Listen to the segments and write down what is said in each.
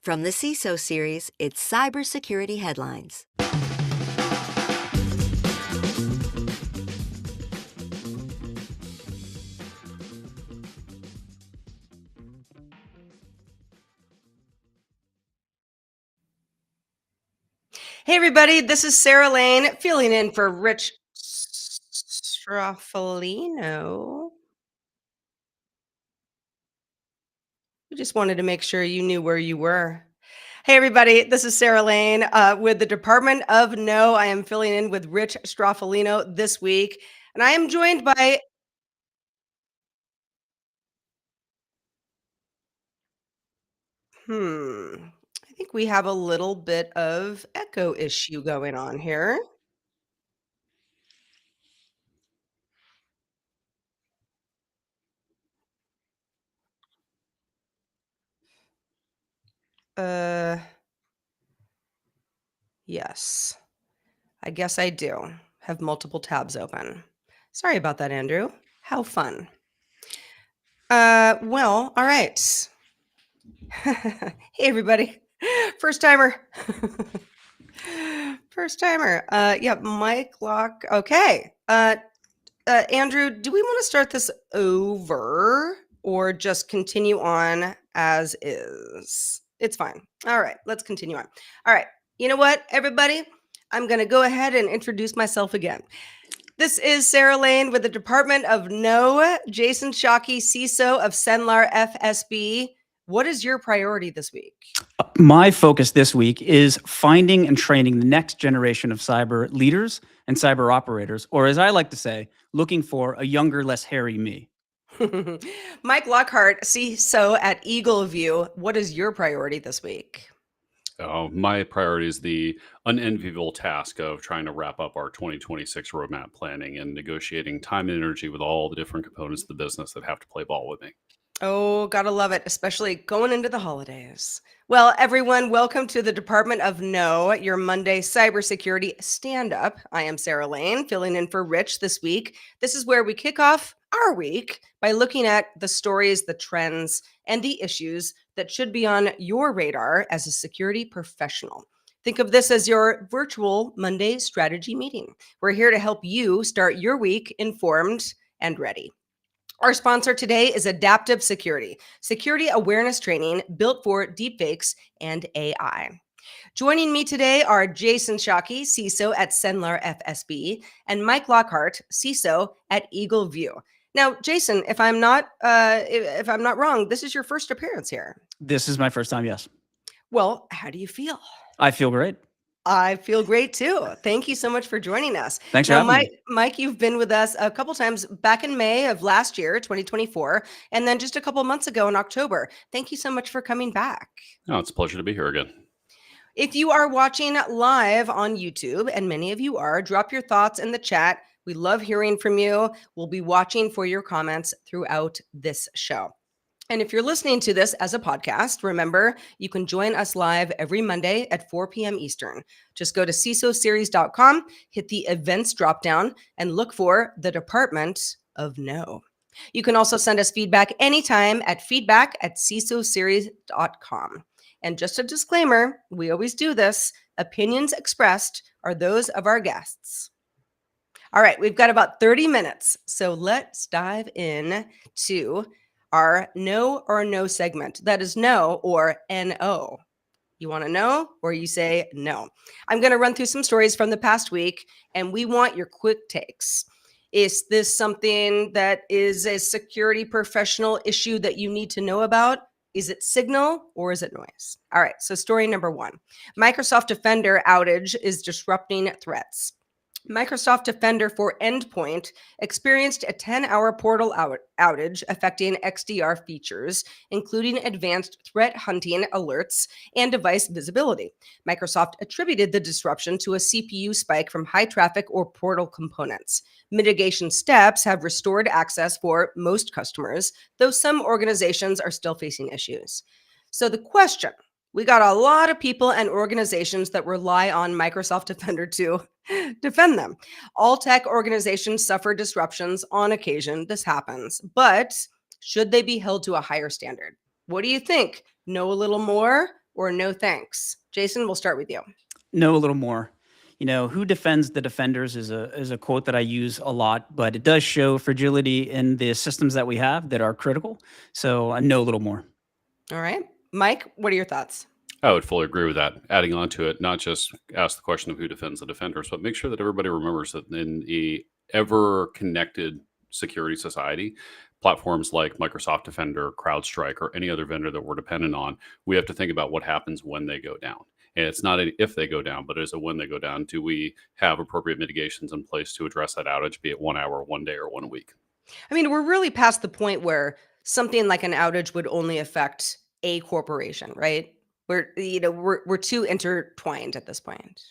From the CISO series, it's Cybersecurity Headlines. Hey, everybody, this is Sarah Lane filling in for Rich Stroffolino. We just wanted to make sure you knew where you were. Hey, everybody, this is Sarah Lane with the Department of No. I am filling in with Rich Stroffolino this week, and I am joined by. I think we have a little bit of echo issue going on here. Uh, yes. I guess I do have multiple tabs open. Sorry about that, Andrew. How fun. Well, all right. Hey, everybody. First timer. First timer. Yeah, Mike Lock. Okay. Andrew, do we want to start this over or just continue on as is? It's fine. All right, let's continue on. All right. You know what, everybody? I'm going to go ahead and introduce myself again. This is Sarah Lane with the Department of No. Jason Shockey, CISO of Cenlar FSB. What is your priority this week? My focus this week is finding and training the next generation of cyber leaders and cyber operators, or as I like to say, looking for a younger, less hairy me. Mike Lockhart, CISO at Eagle View. What is your priority this week? My priority is the unenviable task of trying to wrap up our 2026 roadmap planning and negotiating time and energy with all the different components of the business that have to play ball with me. Oh, gotta love it, especially going into the holidays. Well, everyone, welcome to the Department of No, your Monday cybersecurity stand-up. I am Sarah Lane, filling in for Rich this week. This is where we kick off our week by looking at the stories, the trends, and the issues that should be on your radar as a security professional. Think of this as your virtual Monday strategy meeting. We're here to help you start your week informed and ready. Our sponsor today is Adaptive Security, security awareness training built for deepfakes and AI. Joining me today are Jason Shockey, CISO at Cenlar FSB, and Mike Lockhart, CISO at Eagle View. Now, Jason, if I'm not wrong, this is your first appearance here. This is my first time, yes. Well, how do you feel? I feel great. I feel great too. Thank you so much for joining us. Thanks for Now, having me. Mike, you've been with us a couple times back in May of last year, 2024, and then just a couple months ago in October. Thank you so much for coming back. Oh, it's a pleasure to be here again. If you are watching live on YouTube, and many of you are, drop your thoughts in the chat. We love hearing from you. We'll be watching for your comments throughout this show. And if you're listening to this as a podcast, remember, you can join us live every Monday at 4 p.m. Eastern. Just go to CISOseries.com, hit the events dropdown, and look for the Department of No. You can also send us feedback anytime at feedback@CISOseries.com. And just a disclaimer, we always do this. Opinions expressed are those of our guests. All right, we've got about 30 minutes. So let's dive in to our no or no segment. That is no or NO. You want to know or you say no. I'm going to run through some stories from the past week and we want your quick takes. Is this something that is a security professional issue that you need to know about? Is it signal or is it noise? All right, so story number one. Microsoft Defender outage is disrupting threats. Microsoft Defender for Endpoint experienced a 10-hour portal outage affecting XDR features, including advanced threat hunting alerts and device visibility. Microsoft attributed the disruption to a CPU spike from high traffic or portal components. Mitigation steps have restored access for most customers, though some organizations are still facing issues. So the question, we got a lot of people and organizations that rely on Microsoft Defender to defend them. All tech organizations suffer disruptions on occasion. This happens. But should they be held to a higher standard? What do you think? Know a little more or no thanks? Jason, we'll start with you. Know a little more. Who defends the defenders is a quote that I use a lot, but it does show fragility in the systems that we have that are critical. So I know a little more. All right. Mike, what are your thoughts? I would fully agree with that. Adding on to it, not just ask the question of who defends the defenders, but make sure that everybody remembers that in a ever connected security society, platforms like Microsoft Defender, CrowdStrike, or any other vendor that we're dependent on, we have to think about what happens when they go down. And it's not an if they go down, but it's a when they go down. Do we have appropriate mitigations in place to address that outage, be it 1 hour, 1 day, or 1 week? I mean, we're really past the point where something like an outage would only affect a corporation, right? We're too intertwined at this point.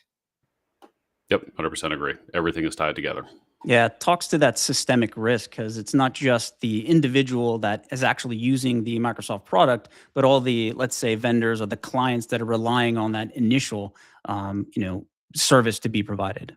Yep, 100% agree. Everything is tied together. Yeah, it talks to that systemic risk because it's not just the individual that is actually using the Microsoft product, but all the, let's say, vendors or the clients that are relying on that initial, service to be provided.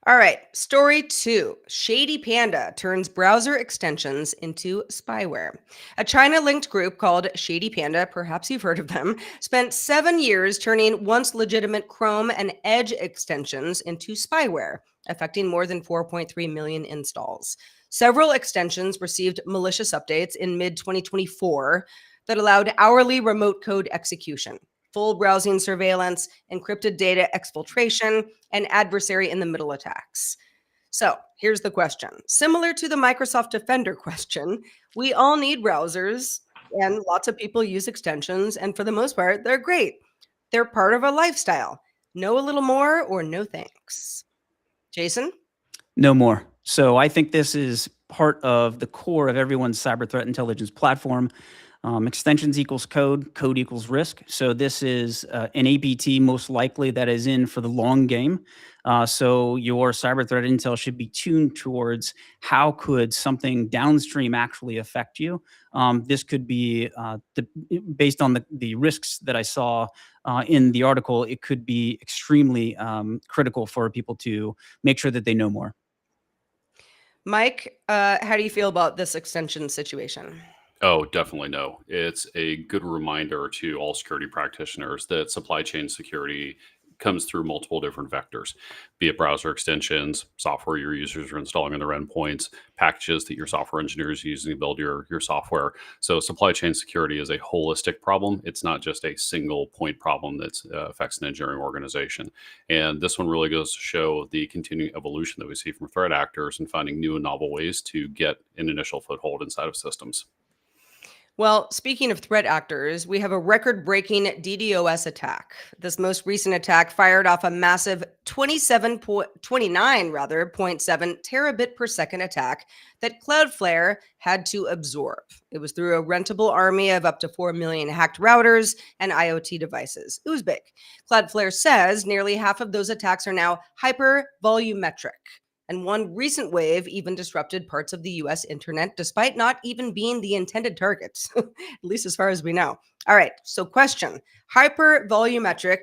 All right. Story 2. Shady Panda turns browser extensions into spyware. A China-linked group called Shady Panda, perhaps you've heard of them, spent 7 years turning once legitimate Chrome and Edge extensions into spyware, affecting more than 4.3 million installs. Several extensions received malicious updates in mid-2024 that allowed hourly remote code execution, full browsing surveillance, encrypted data exfiltration, and adversary in the middle attacks. So here's the question. Similar to the Microsoft Defender question, we all need browsers and lots of people use extensions. And for the most part, they're great. They're part of a lifestyle. Know a little more or no thanks? Jason? No more. So I think this is part of the core of everyone's cyber threat intelligence platform. Extensions equals code, code equals risk. So this is an APT most likely that is in for the long game. So your cyber threat intel should be tuned towards how could something downstream actually affect you. This could be based on the risks that I saw in the article. It could be extremely critical for people to make sure that they know more. Mike, how do you feel about this extension situation? Oh, definitely no. It's a good reminder to all security practitioners that supply chain security comes through multiple different vectors, be it browser extensions, software your users are installing on their endpoints, packages that your software engineers are using to build your software. So supply chain security is a holistic problem. It's not just a single point problem that affects an engineering organization. And this one really goes to show the continuing evolution that we see from threat actors and finding new and novel ways to get an initial foothold inside of systems. Well, speaking of threat actors, we have a record-breaking DDoS attack. This most recent attack fired off a massive 29.7 terabit per second attack that Cloudflare had to absorb. It was through a rentable army of up to 4 million hacked routers and IoT devices. It was big. Cloudflare says nearly half of those attacks are now hyper-volumetric. And one recent wave even disrupted parts of the US internet, despite not even being the intended targets, at least as far as we know. All right, so question. Hyper-volumetric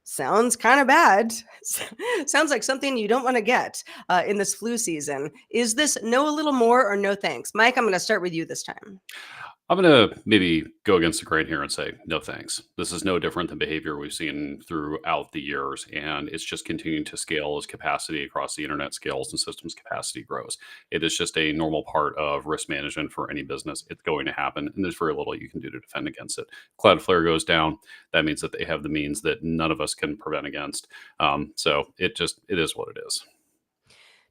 sounds kind of bad. Sounds like something you don't want to get in this flu season. Is this know a little more or no thanks? Mike, I'm going to start with you this time. I'm going to maybe go against the grain here and say, no thanks. This is no different than behavior we've seen throughout the years, and it's just continuing to scale as capacity across the internet scales and systems capacity grows. It is just a normal part of risk management for any business. It's going to happen, and there's very little you can do to defend against it. Cloudflare goes down. That means that they have the means that none of us can prevent against. So it is what it is.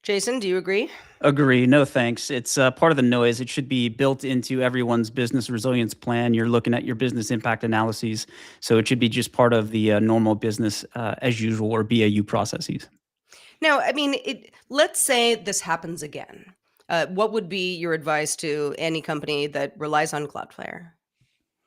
Jason, do you agree? Agree. No thanks. It's part of the noise. It should be built into everyone's business resilience plan. You're looking at your business impact analyses. So it should be just part of the normal business as usual or BAU processes. Now, I mean, let's say this happens again. What would be your advice to any company that relies on Cloudflare?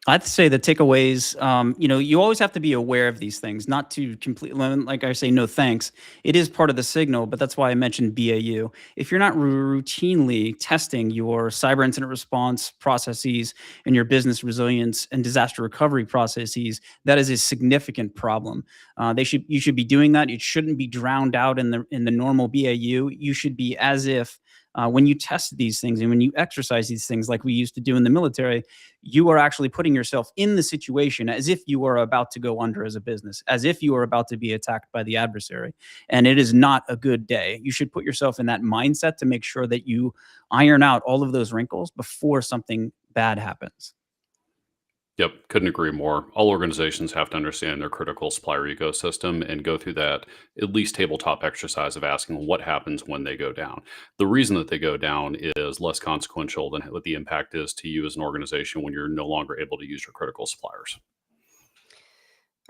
I'd say the takeaways, you always have to be aware of these things, not to completely, like I say, no thanks. It is part of the signal, but that's why I mentioned BAU. If you're not routinely testing your cyber incident response processes and your business resilience and disaster recovery processes, that is a significant problem. You should be doing that. It shouldn't be drowned out in the normal BAU. You should be as if When you test these things and when you exercise these things like we used to do in the military, you are actually putting yourself in the situation as if you are about to go under as a business, as if you are about to be attacked by the adversary. And it is not a good day. You should put yourself in that mindset to make sure that you iron out all of those wrinkles before something bad happens. Yep, couldn't agree more. All organizations have to understand their critical supplier ecosystem and go through that at least tabletop exercise of asking what happens when they go down. The reason that they go down is less consequential than what the impact is to you as an organization when you're no longer able to use your critical suppliers.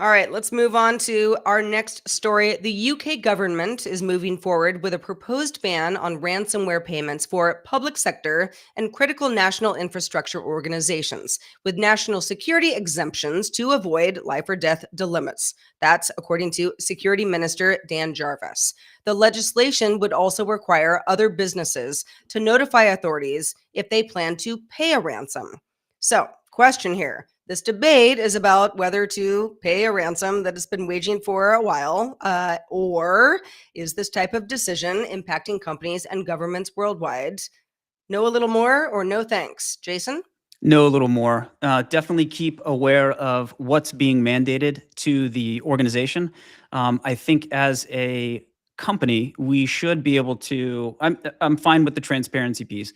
All right, let's move on to our next story. The UK government is moving forward with a proposed ban on ransomware payments for public sector and critical national infrastructure organizations, with national security exemptions to avoid life or death dilemmas. That's according to Security Minister Dan Jarvis. The legislation would also require other businesses to notify authorities if they plan to pay a ransom. So, question here. This debate is about whether to pay a ransom that has been waging for a while, or is this type of decision impacting companies and governments worldwide? Know a little more or no thanks? Jason? Know a little more. Definitely keep aware of what's being mandated to the organization. I think as a company, we should be able to. I'm fine with the transparency piece,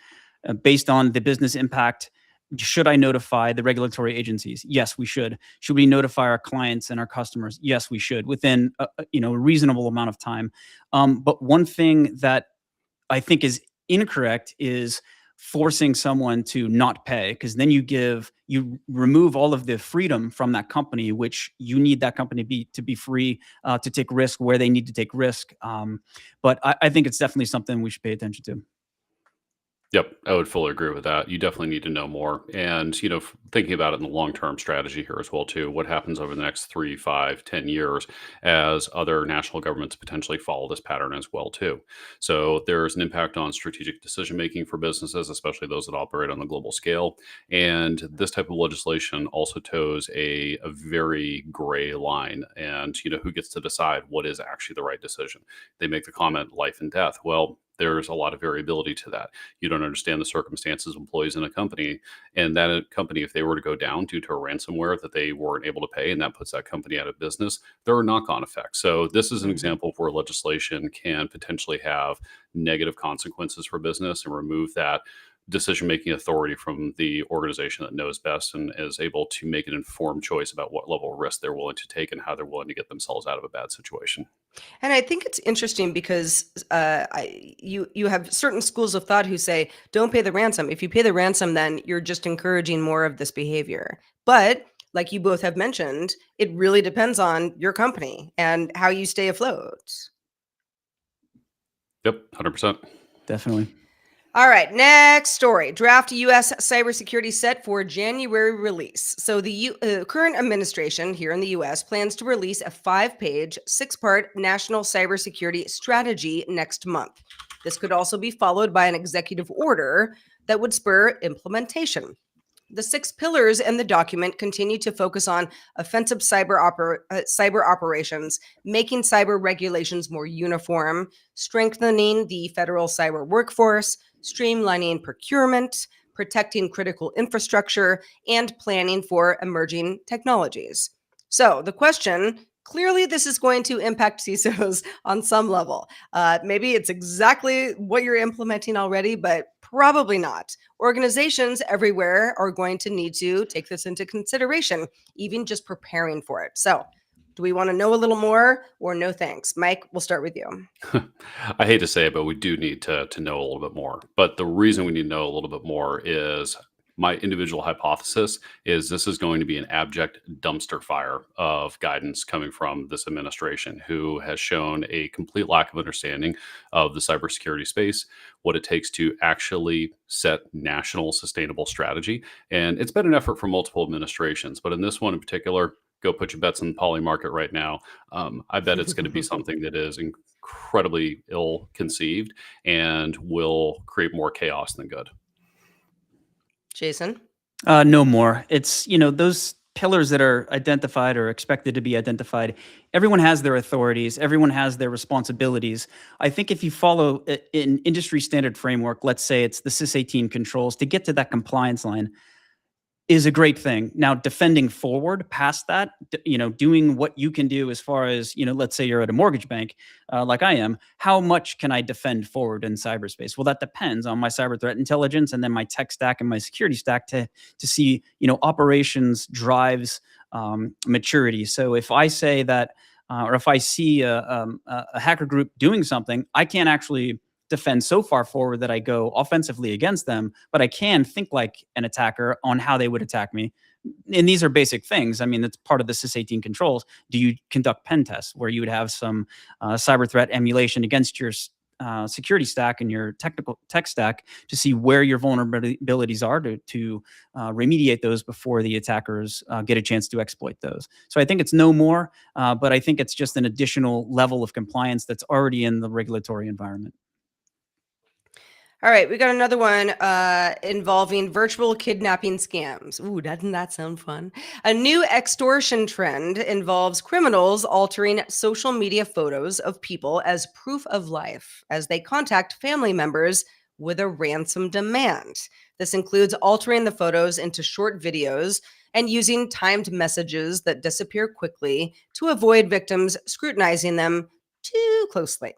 based on the business impact. Should I notify the regulatory agencies? Yes, we should. Should we notify our clients and our customers? Yes, we should, within a reasonable amount of time. But one thing that I think is incorrect is forcing someone to not pay, because then you remove all of the freedom from that company, which you need that company to be free to take risk where they need to take risk. But I think it's definitely something we should pay attention to. Yep, I would fully agree with that. You definitely need to know more. And, thinking about it in the long-term strategy here as well, too, what happens over the next 3, 5, 10 years as other national governments potentially follow this pattern as well, too. So there's an impact on strategic decision-making for businesses, especially those that operate on the global scale. And this type of legislation also toes a very gray line. And, who gets to decide what is actually the right decision? They make the comment, life and death. Well, there's a lot of variability to that. You don't understand the circumstances of employees in a company, and that company, if they were to go down due to a ransomware that they weren't able to pay, and that puts that company out of business, there are knock-on effects. So this is an example of where legislation can potentially have negative consequences for business and remove that decision-making authority from the organization that knows best and is able to make an informed choice about what level of risk they're willing to take and how they're willing to get themselves out of a bad situation. And I think it's interesting because you have certain schools of thought who say, don't pay the ransom. If you pay the ransom, then you're just encouraging more of this behavior. But like you both have mentioned, it really depends on your company and how you stay afloat. Yep, 100%. Definitely. All right, next story. Draft U.S. cybersecurity set for January release. So the current administration here in the U.S. plans to release a 5-page, 6-part national cybersecurity strategy next month. This could also be followed by an executive order that would spur implementation. The 6 pillars in the document continue to focus on offensive cyber operations, making cyber regulations more uniform, strengthening the federal cyber workforce, streamlining procurement, protecting critical infrastructure, and planning for emerging technologies. So the question, clearly this is going to impact CISOs on some level. Maybe it's exactly what you're implementing already, but probably not. Organizations everywhere are going to need to take this into consideration, even just preparing for it. So do we want to know a little more or no thanks? Mike, we'll start with you. I hate to say it, but we do need to know a little bit more. But the reason we need to know a little bit more is my individual hypothesis is this is going to be an abject dumpster fire of guidance coming from this administration, who has shown a complete lack of understanding of the cybersecurity space, what it takes to actually set national sustainable strategy. And it's been an effort for multiple administrations, but in this one in particular, go put your bets in the poly market right now. I bet it's going to be something that is incredibly ill conceived and will create more chaos than good. Jason? No more. It's, those pillars that are identified or expected to be identified, everyone has their authorities, everyone has their responsibilities. I think if you follow an industry standard framework, let's say it's the SIS-18 controls, to get to that compliance line is a great thing. Now, defending forward past that, doing what you can do as far as, let's say you're at a mortgage bank, like I am, how much can I defend forward in cyberspace? Well, that depends on my cyber threat intelligence and then my tech stack and my security stack to see, operations drives maturity. So if I say that, or if I see a hacker group doing something, I can't actually defend so far forward that I go offensively against them, but I can think like an attacker on how they would attack me. And these are basic things. I mean, that's part of the SIS-18 controls. Do you conduct pen tests where you would have some cyber threat emulation against your security stack and your technical tech stack to see where your vulnerabilities are to remediate those before the attackers get a chance to exploit those. So I think it's no more, but I think it's just an additional level of compliance that's already in the regulatory environment. All right, we got another one involving virtual kidnapping scams. Ooh, doesn't that sound fun? A new extortion trend involves criminals altering social media photos of people as proof of life as they contact family members with a ransom demand. This includes altering the photos into short videos and using timed messages that disappear quickly to avoid victims scrutinizing them too closely.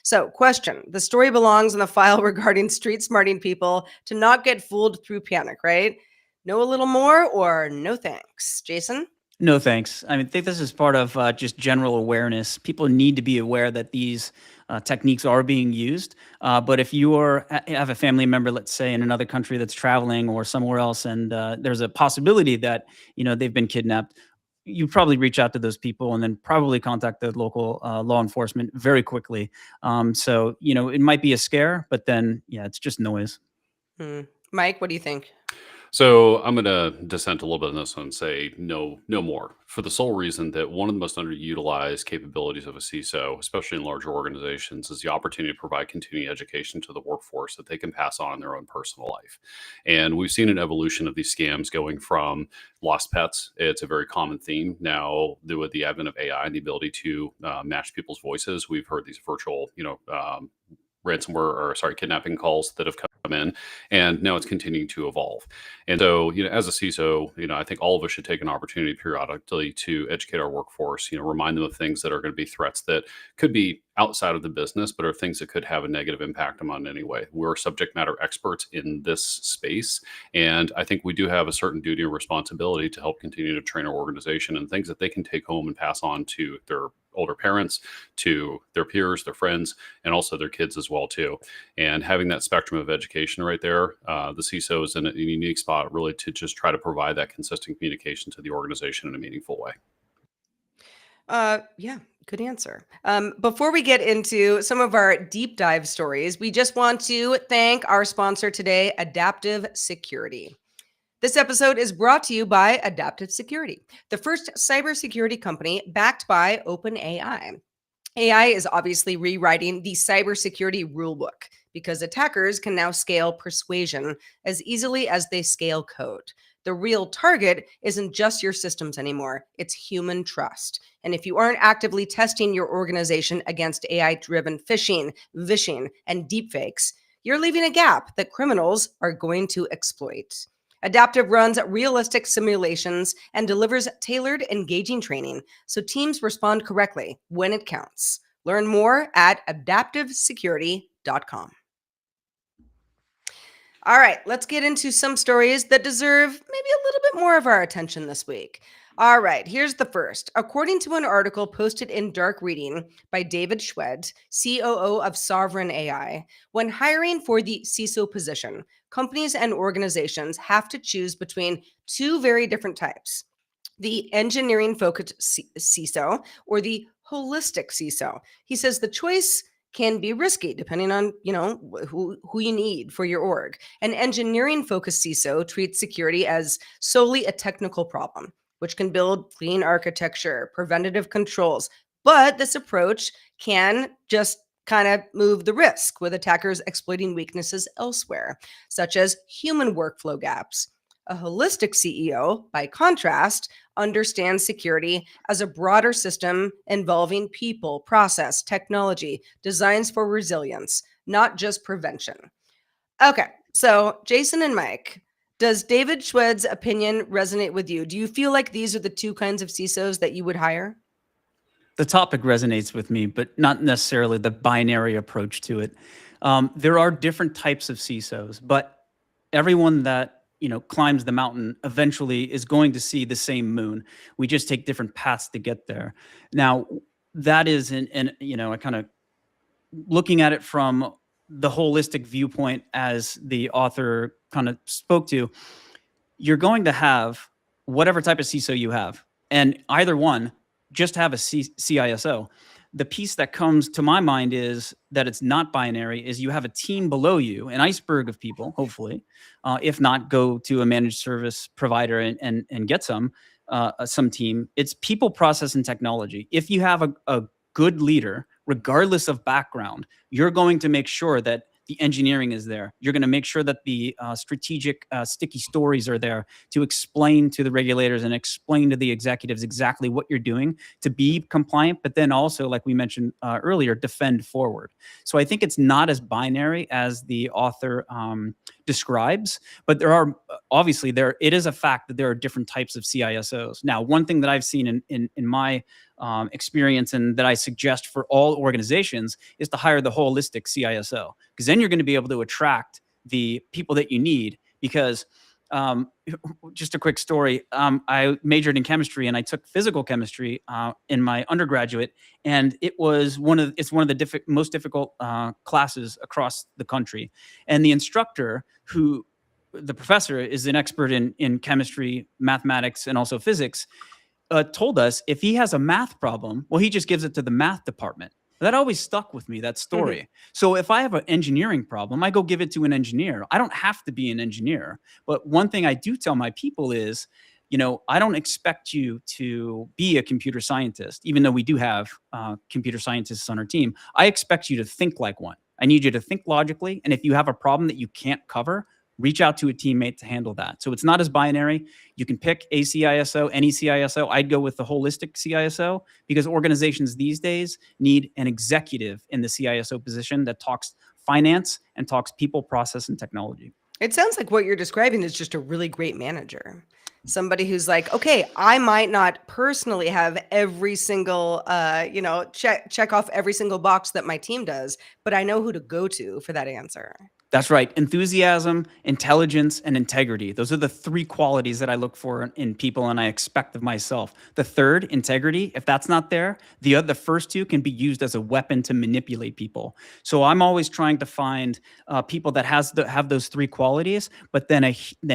So, question. The story belongs in the file regarding street smarting people to not get fooled through panic, right? Know a little more or no thanks? Jason? No, thanks. I think this is part of just general awareness. People need to be aware that these techniques are being used. But if you have a family member, let's say, in another country that's traveling or somewhere else, and there's a possibility that they've been kidnapped, you probably reach out to those people and then probably contact the local law enforcement very quickly. So, it might be a scare, but then, it's just noise. Mike, what do you think? So I'm going to dissent a little bit on this one and say no more, for the sole reason that one of the most underutilized capabilities of a CISO, especially in larger organizations, is the opportunity to provide continuing education to the workforce that they can pass on in their own personal life. And we've seen an evolution of these scams going from lost pets. It's a very common theme now with the advent of AI and the ability to match people's voices. We've heard these virtual, kidnapping calls that have come in, and now it's continuing to evolve. And so, as a CISO, I think all of us should take an opportunity periodically to educate our workforce, remind them of things that are going to be threats that could be outside of the business, but are things that could have a negative impact on it anyway. We're subject matter experts in this space. And I think we do have a certain duty or responsibility to help continue to train our organization and things that they can take home and pass on to their older parents, to their peers, their friends, and also their kids as well too. And having that spectrum of education right there, the CISO is in a unique spot really to just try to provide that consistent communication to the organization in a meaningful way. Yeah, good answer. Before we get into some of our deep dive stories, we just want to thank our sponsor today, Adaptive Security. This episode is brought to you by Adaptive Security, the first cybersecurity company backed by OpenAI. AI is obviously rewriting the cybersecurity rulebook because attackers can now scale persuasion as easily as they scale code. The real target isn't just your systems anymore, it's human trust. And if you aren't actively testing your organization against AI-driven phishing, vishing, and deepfakes, you're leaving a gap that criminals are going to exploit. Adaptive runs realistic simulations and delivers tailored, engaging training so teams respond correctly when it counts. Learn more at adaptivesecurity.com. All right, let's get into some stories that deserve maybe a little bit more of our attention this week. All right, here's the first. According to an article posted in Dark Reading by David Schwed, COO of Sovereign AI, when hiring for the CISO position, companies and organizations have to choose between two very different types: the engineering-focused CISO or the holistic CISO. He says the choice can be risky depending on, who you need for your org. An engineering-focused CISO treats security as solely a technical problem, which can build clean architecture, preventative controls. But this approach can just kind of move the risk with attackers exploiting weaknesses elsewhere, such as human workflow gaps, A holistic CEO, by contrast, understands security as a broader system involving people, process, technology, designs for resilience, not just prevention. Okay, so Jason and Mike, does David Schwed's opinion resonate with you? Do you feel like these are the two kinds of CISOs that you would hire? The topic resonates with me, but not necessarily the binary approach to it. There are different types of CISOs, but everyone that climbs the mountain eventually is going to see the same moon. We just take different paths to get there. Now, that is I kind of looking at it from the holistic viewpoint, as the author kind of spoke to. You're going to have whatever type of CISO you have, and either one, just have a CISO. The piece that comes to my mind is that it's not binary, is you have a team below you, an iceberg of people, hopefully. If not, go to a managed service provider and get some team. It's people, process, and technology. If you have a good leader, regardless of background, you're going to make sure that the engineering is there. You're going to make sure that the strategic sticky stories are there to explain to the regulators and explain to the executives exactly what you're doing to be compliant, but then also, like we mentioned earlier, defend forward. So I think it's not as binary as the author describes, but there are obviously it is a fact that there are different types of CISOs. Now, one thing that I've seen in my experience, and that I suggest for all organizations, is to hire the holistic CISO, because then you're going to be able to attract the people that you need. Because just a quick story, I majored in chemistry and I took physical chemistry in my undergraduate, and it's one of the most difficult classes across the country. And the instructor, the professor, is an expert in chemistry, mathematics, and also physics. Told us if he has a math problem, well, he just gives it to the math department. That always stuck with me, that story. Mm-hmm. So if I have an engineering problem, I go give it to an engineer. I don't have to be an engineer. But one thing I do tell my people is, I don't expect you to be a computer scientist, even though we do have computer scientists on our team. I expect you to think like one. I need you to think logically. And if you have a problem that you can't cover, reach out to a teammate to handle that. So it's not as binary. You can pick a CISO, any CISO. I'd go with the holistic CISO, because organizations these days need an executive in the CISO position that talks finance and talks people, process, and technology. It sounds like what you're describing is just a really great manager. Somebody who's like, okay, I might not personally have every single, check off every single box that my team does, but I know who to go to for that answer. That's right. Enthusiasm, intelligence, and integrity. Those are the three qualities that I look for in people, and I expect of myself. The third, integrity, if that's not there, the first two can be used as a weapon to manipulate people. So I'm always trying to find people that have those three qualities, but then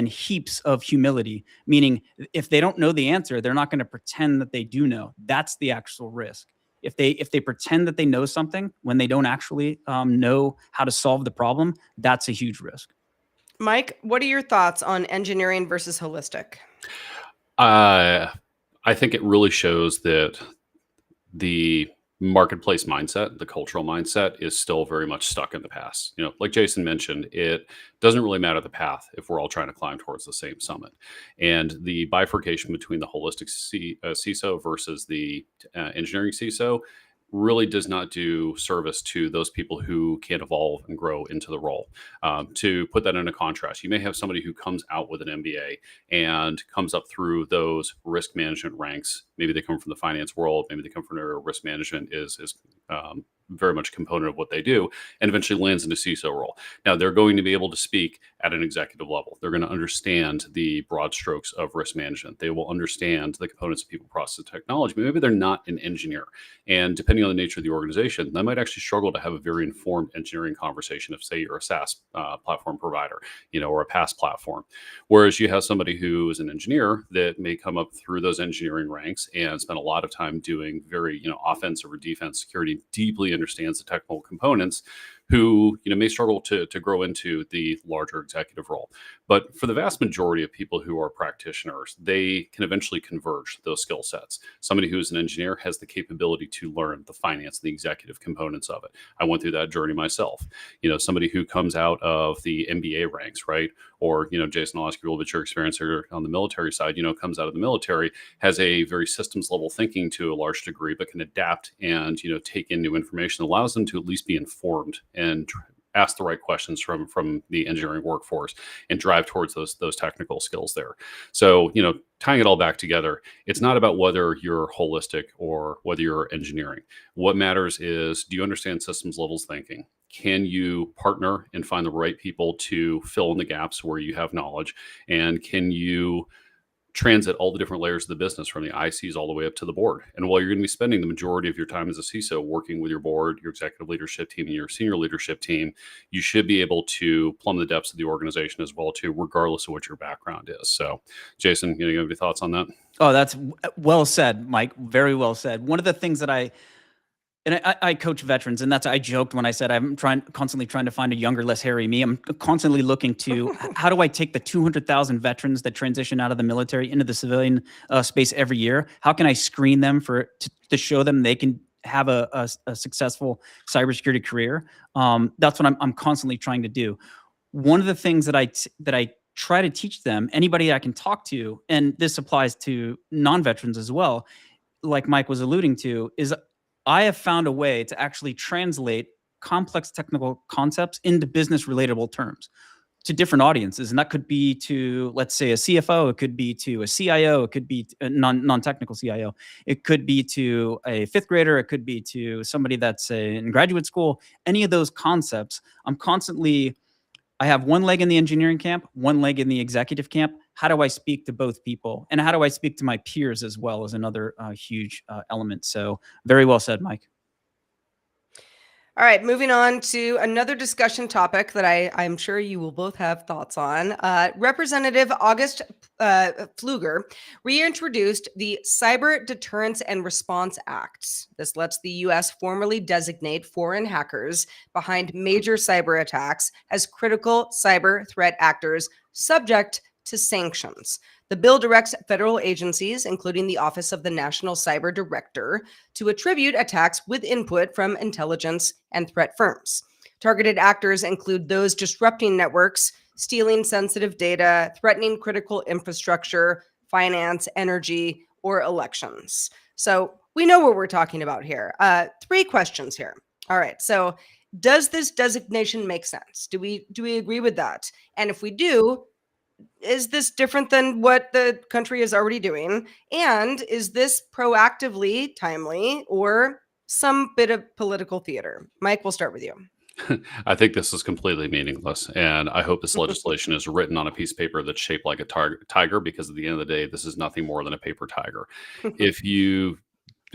heaps of humility, meaning if they don't know the answer, they're not going to pretend that they do know. That's the actual risk. If they pretend that they know something when they don't actually know how to solve the problem, that's a huge risk. Mike, what are your thoughts on engineering versus holistic? I think it really shows that the marketplace mindset, the cultural mindset, is still very much stuck in the past. Like Jason mentioned, it doesn't really matter the path if we're all trying to climb towards the same summit. And the bifurcation between the holistic CISO versus the engineering CISO really does not do service to those people who can evolve and grow into the role. To put that into contrast, you may have somebody who comes out with an MBA and comes up through those risk management ranks. Maybe they come from the finance world. Maybe they come from where risk management is very much a component of what they do, and eventually lands in a CISO role. Now, they're going to be able to speak at an executive level. They're going to understand the broad strokes of risk management. They will understand the components of people, process, and technology, but maybe they're not an engineer. And depending on the nature of the organization, they might actually struggle to have a very informed engineering conversation if, say, you're a SaaS platform provider, or a PaaS platform. Whereas you have somebody who is an engineer that may come up through those engineering ranks and spend a lot of time doing very, offensive or defense security, deeply understands the technical components, who may struggle to grow into the larger executive role. But for the vast majority of people who are practitioners, they can eventually converge those skill sets. Somebody who is an engineer has the capability to learn the finance, the executive components of it. I went through that journey myself. Somebody who comes out of the MBA ranks, right? Or, Jason, I'll ask you a little bit your experience here on the military side, comes out of the military, has a very systems level thinking to a large degree, but can adapt and, take in new information that allows them to at least be informed and ask the right questions from the engineering workforce and drive towards those technical skills there. So, tying it all back together, it's not about whether you're holistic or whether you're engineering. What matters is, do you understand systems levels thinking? Can you partner and find the right people to fill in the gaps where you have knowledge? And can you transit all the different layers of the business from the ICs all the way up to the board? And while you're going to be spending the majority of your time as a CISO working with your board, your executive leadership team, and your senior leadership team, you should be able to plumb the depths of the organization as well too, regardless of what your background is. So, Jason, you have any thoughts on that? Oh, that's well said, Mike. Very well said. One of the things that I coach veterans, and I joked when I said I'm constantly trying to find a younger, less hairy me. I'm constantly looking to how do I take the 200,000 veterans that transition out of the military into the civilian space every year? How can I screen them to show them they can have a successful cybersecurity career? That's what I'm constantly trying to do. One of the things that I try to teach them, anybody I can talk to, and this applies to non-veterans as well, like Mike was alluding to, is I have found a way to actually translate complex technical concepts into business relatable terms to different audiences. And that could be to, let's say, a CFO, it could be to a CIO, it could be a non-technical CIO, it could be to a fifth grader, it could be to somebody that's in graduate school. Any of those concepts, I have one leg in the engineering camp, one leg in the executive camp. How do I speak to both people? And how do I speak to my peers as well as another huge element? So very well said, Mike. All right, moving on to another discussion topic that I'm sure you will both have thoughts on. Representative August Pfluger reintroduced the Cyber Deterrence and Response Act. This lets the U.S. formally designate foreign hackers behind major cyber attacks as critical cyber threat actors subject to sanctions. The bill directs federal agencies, including the Office of the National Cyber Director, to attribute attacks with input from intelligence and threat firms. Targeted actors include those disrupting networks, stealing sensitive data, threatening critical infrastructure, finance, energy, or elections. So we know what we're talking about here. 3 questions here. All right. So does this designation make sense? Do we agree with that? And if we do, is this different than what the country is already doing? And is this proactively timely or some bit of political theater? Mike, we'll start with you. I think this is completely meaningless. And I hope this legislation is written on a piece of paper that's shaped like a tiger, because at the end of the day, this is nothing more than a paper tiger. If you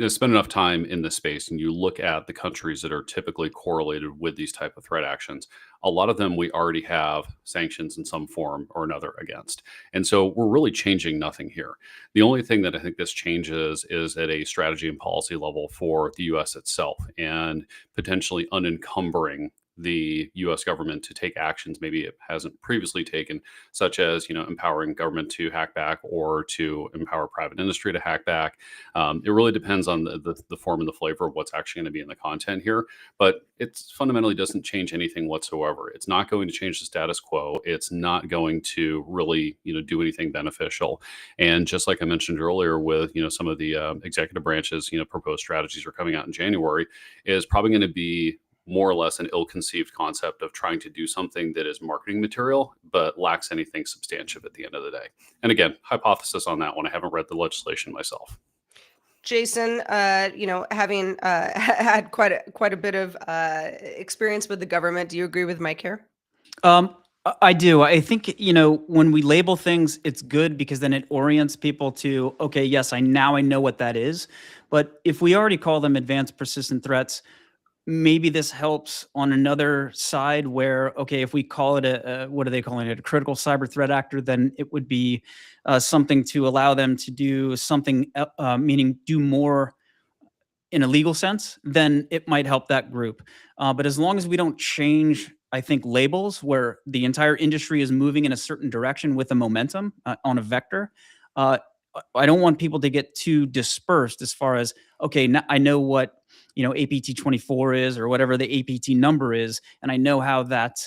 spend enough time in this space and you look at the countries that are typically correlated with these type of threat actions, a lot of them we already have sanctions in some form or another against. And so we're really changing nothing here. The only thing that I think this changes is at a strategy and policy level for the US itself, and potentially unencumbering the US government to take actions maybe it hasn't previously taken, such as empowering government to hack back or to empower private industry to hack back. It really depends on the form and the flavor of what's actually going to be in the content here, but it fundamentally doesn't change anything whatsoever. It's not going to change the status quo. It's not going to really do anything beneficial. And just like I mentioned earlier with some of the executive branches proposed strategies are coming out in January, is probably going to be more or less an ill-conceived concept of trying to do something that is marketing material, but lacks anything substantive at the end of the day. And again, hypothesis on that one. I haven't read the legislation myself. Jason, having had quite a bit of experience with the government, do you agree with Mike here? I do. I think, when we label things, it's good because then it orients people to, okay, yes, I know what that is. But if we already call them advanced persistent threats, maybe this helps on another side where, okay, if we call it what are they calling it? A critical cyber threat actor, then it would be something to allow them to do something, meaning do more in a legal sense, then it might help that group. But as long as we don't change, I think, labels where the entire industry is moving in a certain direction with a momentum on a vector, I don't want people to get too dispersed as far as, okay, now I know what, APT 24 is or whatever the APT number is, and I know how that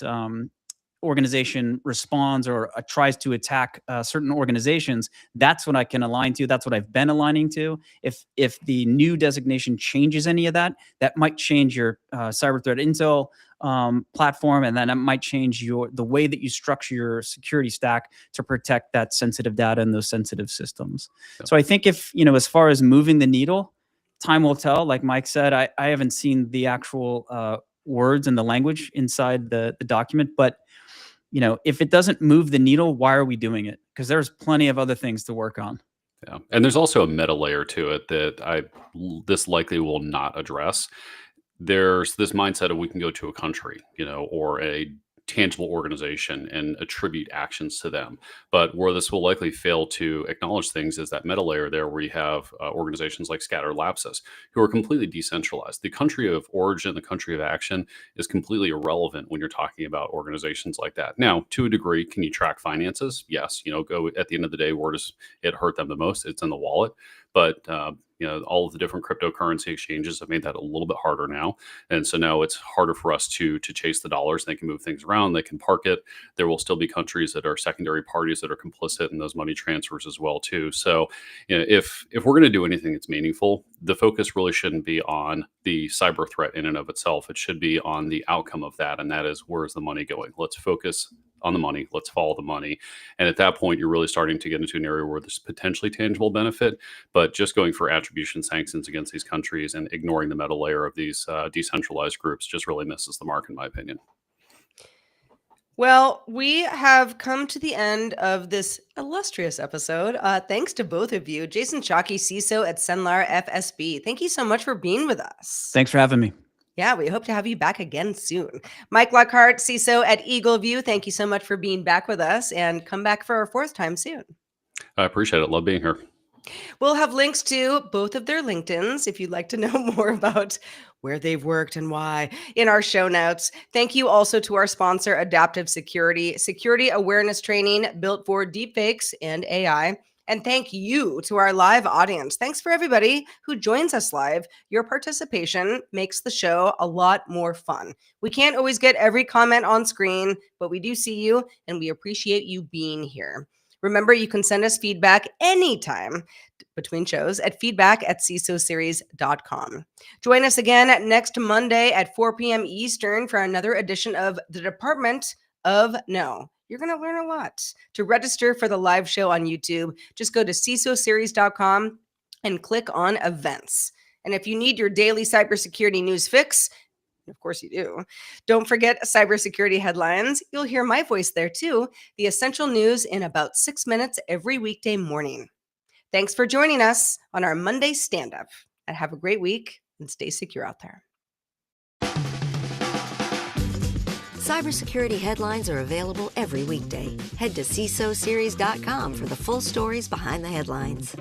organization responds or tries to attack certain organizations. That's what I can align to. That's what I've been aligning to. If the new designation changes any of that, that might change your cyber threat intel platform, and then it might change the way that you structure your security stack to protect that sensitive data and those sensitive systems. Yep. So I think if, as far as moving the needle, time will tell. Like Mike said, I haven't seen the actual words and the language inside the document, but if it doesn't move the needle, why are we doing it? Because there's plenty of other things to work on. Yeah. And there's also a meta layer to it that this likely will not address. There's this mindset of we can go to a country, or a tangible organization and attribute actions to them. But where this will likely fail to acknowledge things is that meta layer there, where you have organizations like Scatter Lapsus, who are completely decentralized. The country of origin, the country of action is completely irrelevant when you're talking about organizations like that. Now, to a degree, can you track finances? Yes. Go at the end of the day, where does it hurt them the most? It's in the wallet. But all of the different cryptocurrency exchanges have made that a little bit harder now. And so now it's harder for us to chase the dollars. They can move things around. They can park it. There will still be countries that are secondary parties that are complicit in those money transfers as well, too. So if we're going to do anything that's meaningful, the focus really shouldn't be on the cyber threat in and of itself. It should be on the outcome of that. And that is, where is the money going? Let's focus on the money. Let's follow the money. And at that point, you're really starting to get into an area where there's potentially tangible benefit, but just going for attribution sanctions against these countries and ignoring the meta layer of these decentralized groups just really misses the mark, in my opinion. Well, we have come to the end of this illustrious episode. Thanks to both of you. Jason Shockey, CISO at Cenlar FSB. Thank you so much for being with us. Thanks for having me. Yeah, we hope to have you back again soon. Mike Lockhart, CISO at EagleView. Thank you so much for being back with us, and come back for our fourth time soon. I appreciate it. Love being here. We'll have links to both of their LinkedIns if you'd like to know more about where they've worked and why in our show notes. Thank you also to our sponsor, Adaptive Security, security awareness training built for deepfakes and AI. And thank you to our live audience. Thanks for everybody who joins us live. Your participation makes the show a lot more fun. We can't always get every comment on screen, but we do see you, and we appreciate you being here. Remember, you can send us feedback anytime between shows at feedback@cisoseries.com. Join us again next Monday at 4 p.m. Eastern for another edition of the Department of No. You're going to learn a lot. To register for the live show on YouTube, just go to cisoseries.com and click on events. And if you need your daily cybersecurity news fix, of course you do, don't forget cybersecurity headlines. You'll hear my voice there too. The essential news in about 6 minutes every weekday morning. Thanks for joining us on our Monday stand-up, and have a great week and stay secure out there. Cybersecurity headlines are available every weekday. Head to CISOseries.com for the full stories behind the headlines.